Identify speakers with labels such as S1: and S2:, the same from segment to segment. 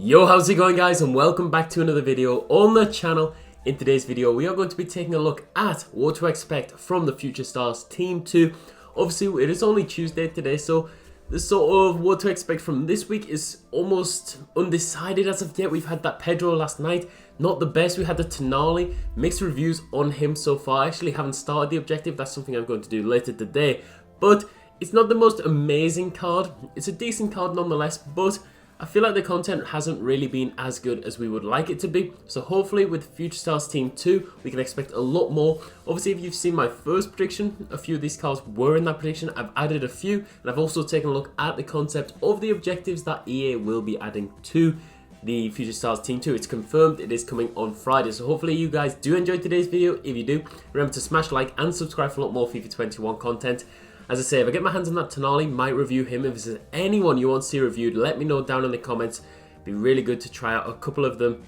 S1: Yo, how's it going guys, and welcome back to another video on the channel. In today's video we are going to be taking a look at what to expect from the Future Stars Team 2. Obviously it is only Tuesday today, so the sort of what to expect from this week is almost undecided as of yet. We've had that Pedro last night, not the best. We had the Tonali, mixed reviews on him so far. I actually haven't started the objective, that's something I'm going to do later today. But it's not the most amazing card, it's a decent card nonetheless, but I feel like the content hasn't really been as good as we would like it to be. So hopefully with Future Stars Team 2, we can expect a lot more. Obviously, if you've seen my first prediction, a few of these cards were in that prediction. I've added a few, and I've also taken a look at the concept of the objectives that EA will be adding to the Future Stars Team 2. It's confirmed it is coming on Friday. So hopefully you guys do enjoy today's video. If you do, remember to smash like and subscribe for a lot more FIFA 21 content. As I say, if I get my hands on that Tonali, might review him. If there's anyone you want to see reviewed, let me know down in the comments. It'd be really good to try out a couple of them.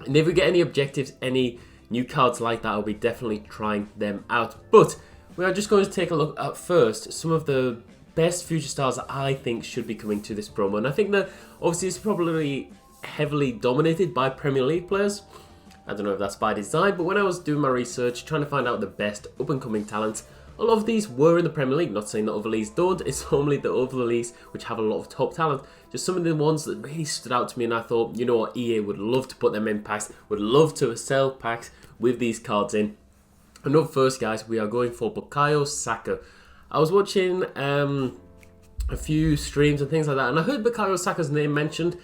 S1: And if we get any objectives, any new cards like that, I'll be definitely trying them out. But we are just going to take a look at first some of the best Future Stars that I think should be coming to this promo. And I think that obviously it's probably heavily dominated by Premier League players. I don't know if that's by design, but when I was doing my research, trying to find out the best up-and-coming talents, a lot of these were in the Premier League. Not saying that other leagues don't, it's only the other leagues which have a lot of top talent. Just some of the ones that really stood out to me, and I thought, you know what, EA would love to put them in packs, would love to sell packs with these cards in. And up first, guys, we are going for Bukayo Saka. I was watching a few streams and things like that, and I heard Bukayo Saka's name mentioned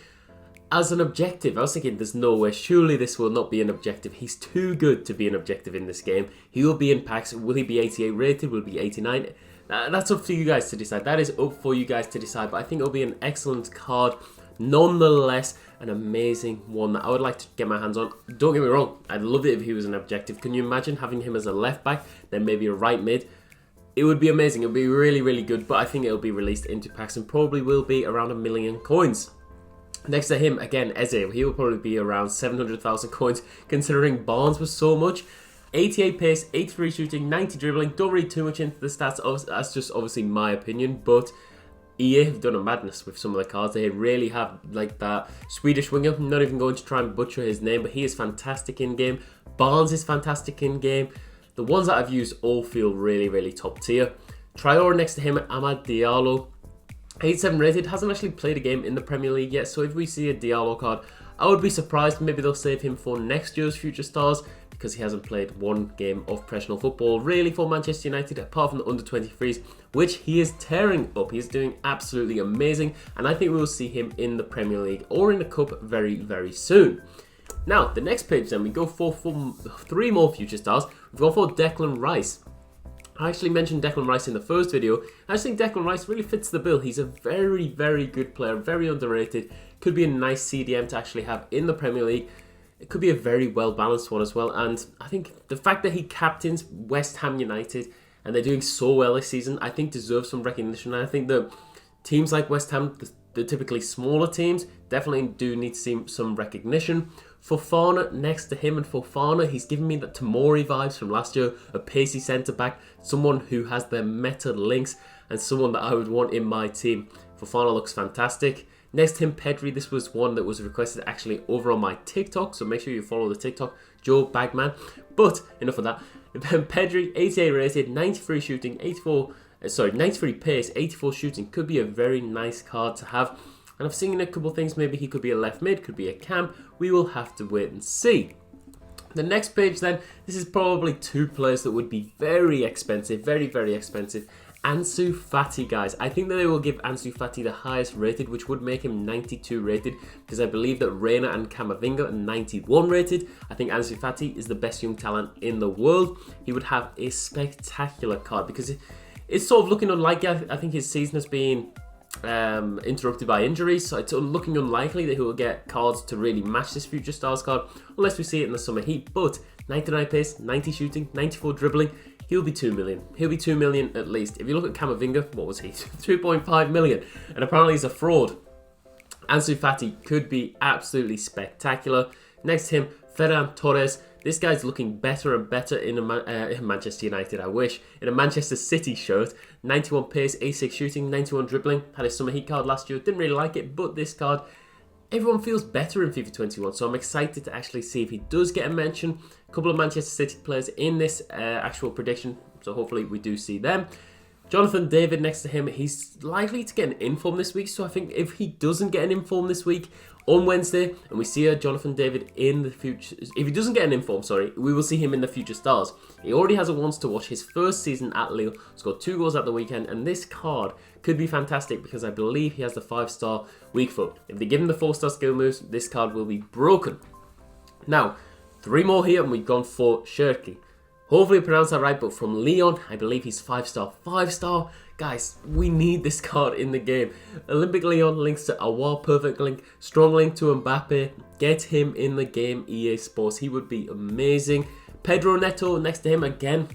S1: as an objective. I was thinking, there's no way, surely this will not be an objective. He's too good to be an objective in this game. He will be in packs. Will he be 88 rated? Will he be 89? That's up for you guys to decide. That is up for you guys to decide. But I think it'll be an excellent card. Nonetheless, an amazing one that I would like to get my hands on. Don't get me wrong, I'd love it if he was an objective. Can you imagine having him as a left back, then maybe a right mid? It would be amazing. It would be really, really good. But I think it'll be released into packs and probably will be around 1 million coins. Next to him, again, Eze. He will probably be around 700,000 coins, considering Barnes was so much. 88 pace, 83 shooting, 90 dribbling. Don't read too much into the stats. That's just obviously my opinion, but EA have done a madness with some of the cards. They really have, like that Swedish winger. I'm not even going to try and butcher his name, but he is fantastic in game. Barnes is fantastic in game. The ones that I've used all feel really, really top tier. Traore next to him, Amad Diallo. 87 rated, hasn't actually played a game in the Premier League yet, so if we see a Diallo card, I would be surprised. Maybe they'll save him for next year's Future Stars, because he hasn't played one game of professional football really for Manchester United, apart from the under-23s, which he is tearing up. He's doing absolutely amazing, and I think we will see him in the Premier League or in the Cup very, very soon. Now, the next page then, we go for 3 more Future Stars. We've gone for Declan Rice. I actually mentioned Declan Rice in the first video. I just think Declan Rice really fits the bill. He's a very, very good player, very underrated. Could be a nice CDM to actually have in the Premier League. It could be a very well-balanced one as well. And I think the fact that he captains West Ham United and they're doing so well this season, I think deserves some recognition. And I think that teams like West Ham, the typically smaller teams, definitely do need to see some recognition. Fofana next to him, and Fofana, he's giving me the Tomori vibes from last year, a pacey centre-back, someone who has their meta links, and someone that I would want in my team. Fofana looks fantastic. Next to him, Pedri. This was one that was requested actually over on my TikTok, so make sure you follow the TikTok, Joebagman. But enough of that. Pedri, 88 rated, 93 shooting, 93 pace, 84 shooting. Could be a very nice card to have. And I've seen a couple of things. Maybe he could be a left mid, could be a cam. We will have to wait and see. The next page then, this is probably 2 players that would be very expensive, very, very expensive. ANSU FATI, guys. I think that they will give ANSU FATI the highest rated, which would make him 92 rated, because I believe that Reina and Camavinga are 91 rated. I think ANSU FATI is the best young talent in the world. He would have a spectacular card, because it's sort of looking unlikely. I think his season has been interrupted by injuries, so it's looking unlikely that he will get cards to really match this Future Stars card unless we see it in the summer heat. But 99 pace, 90 shooting, 94 dribbling, he'll be 2 million. He'll be 2 million at least. If you look at Camavinga, what was he? 2.5 million, and apparently he's a fraud. Ansu Fati could be absolutely spectacular. Next to him, Ferran Torres. This guy's looking better and better in Manchester United, I wish. In a Manchester City shirt. 91 pace, 86 shooting, 91 dribbling. Had a summer heat card last year. Didn't really like it, but this card everyone feels better in FIFA 21, so I'm excited to actually see if he does get a mention. A couple of Manchester City players in this actual prediction, so hopefully we do see them. Jonathan David next to him, he's likely to get an inform this week, so I think if he doesn't get an inform this week on Wednesday, and we see Jonathan David in the future, if he doesn't get an inform, sorry, we will see him in the future stars. He already has a once to watch his first season at Lille, scored 2 goals at the weekend, and this card could be fantastic because I believe he has the 5-star weak foot. If they give him the 4-star skill moves, this card will be broken. Now, 3 more here, and we've gone for CHERKI. Hopefully I pronounced that right, but from Lyon, I believe he's 5-star. 5-star? Guys, we need this card in the game. Olympic Lyon links to Aouar, perfect link. Strong link to Mbappe. Get him in the game, EA Sports. He would be amazing. Pedro Neto next to him again.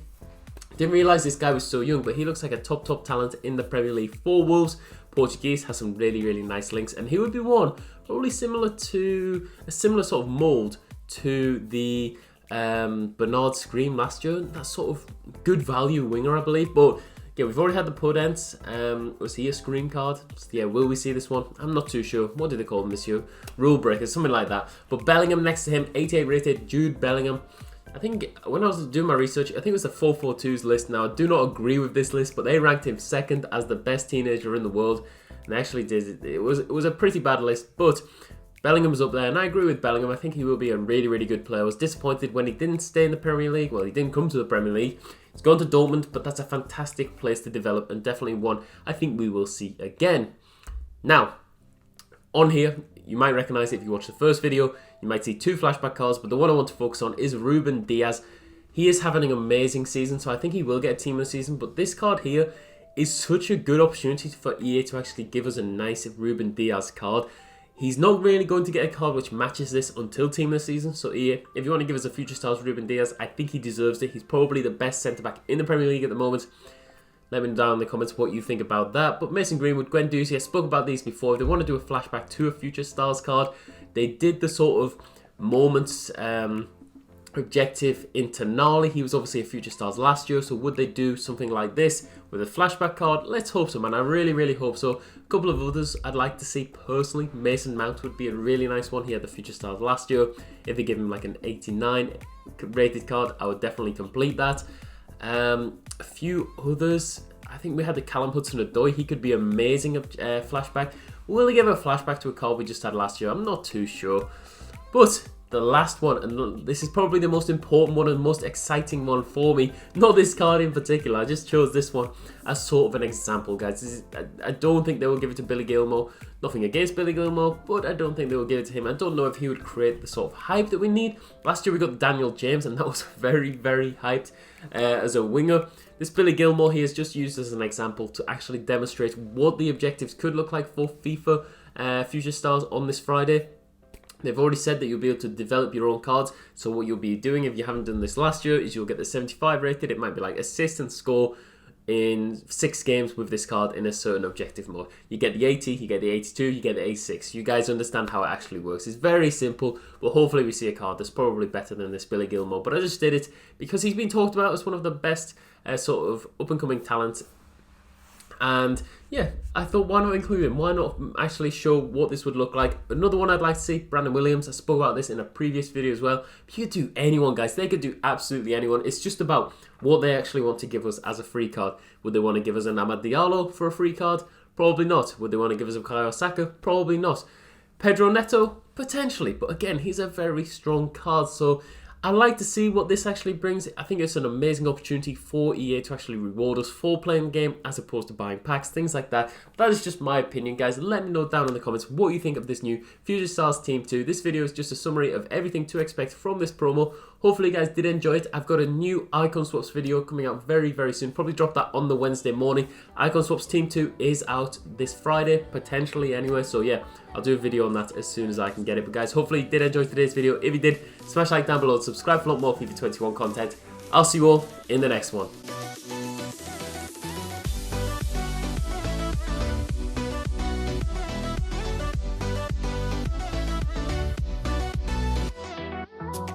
S1: Didn't realise this guy was so young, but he looks like a top talent in the Premier League for Wolves. Portuguese, has some really nice links, and he would be one probably similar to a similar sort of mould to the Bernard Scream last year. That sort of good value winger, I believe. But yeah, we've already had the Podence. Was he a Scream card? So, yeah, will we see this one? I'm not too sure. What do they call him, Monsieur? Rule breaker, something like that. But Bellingham next to him, 88 rated, Jude Bellingham. I think when I was doing my research, I think it was the 442's list. Now, I do not agree with this list, but they ranked him second as the best teenager in the world. And they actually did. It was a pretty bad list, but Bellingham's up there, and I agree with Bellingham. I think he will be a really good player. I was disappointed when he didn't stay in the Premier League. Well, he didn't come to the Premier League. He's gone to Dortmund, but that's a fantastic place to develop, and definitely one I think we will see again. Now, on here, you might recognise it if you watch the first video. You might see 2 flashback cards, but the one I want to focus on is Ruben Diaz. He is having an amazing season, so I think he will get a team of the season, but this card here is such a good opportunity for EA to actually give us a nice Ruben Diaz card. He's not really going to get a card which matches this until Team of the Season. So EA, if you want to give us a Future Stars Ruben Diaz, I think he deserves it. He's probably the best centre-back in the Premier League at the moment. Let me know down in the comments what you think about that. But Mason Greenwood, Gwen Ducey, I spoke about these before. If they want to do a flashback to a Future Stars card, they did the sort of moments objective in Tonali. He was obviously a Future Stars last year, so would they do something like this with a flashback card? Let's hope so, man. I really hope so. A couple of others I'd like to see personally. Mason Mount would be a really nice one. He had the Future Stars last year. If they give him like an 89 rated card, I would definitely complete that. A few others. I think we had the Callum Hudson-Odoi. He could be amazing flashback. Will he give a flashback to a card we just had last year? I'm not too sure. But the last one, and this is probably the most important one and the most exciting one for me. Not this card in particular, I just chose this one as sort of an example, guys. I don't think they will give it to Billy Gilmore. Nothing against Billy Gilmore, but I don't think they will give it to him. I don't know if he would create the sort of hype that we need. Last year we got Daniel James, and that was very hyped as a winger. This Billy Gilmore he is just used as an example to actually demonstrate what the objectives could look like for FIFA Future Stars on this Friday. They've already said that you'll be able to develop your own cards. So what you'll be doing if you haven't done this last year is you'll get the 75 rated. It might be like assist and score in 6 games with this card in a certain objective mode. You get the 80, you get the 82, you get the 86. You guys understand how it actually works. It's very simple, but hopefully we see a card that's probably better than this Billy Gilmore. But I just did it because he's been talked about as one of the best sort of up-and-coming talents. And yeah, I thought, why not include him? Why not actually show what this would look like? Another one I'd like to see, Brandon Williams. I spoke about this in a previous video as well. But you could do anyone, guys. They could do absolutely anyone. It's just about what they actually want to give us as a free card. Would they want to give us an Amad Diallo for a free card? Probably not. Would they want to give us a SAKA? Probably not. Pedro Neto? Potentially. But again, he's a very strong card. So I'd like to see what this actually brings. I think it's an amazing opportunity for EA to actually reward us for playing the game as opposed to buying packs, things like that. That is just my opinion, guys. Let me know down in the comments what you think of this new Future Stars Team 2. This video is just a summary of everything to expect from this promo. Hopefully you guys did enjoy it. I've got a new Icon Swaps video coming out very soon. Probably drop that on the Wednesday morning. Icon Swaps Team 2 is out this Friday, potentially anyway. So yeah, I'll do a video on that as soon as I can get it. But guys, hopefully you did enjoy today's video. If you did, smash like down below, subscribe for a lot more FIFA 21 content. I'll see you all in the next one.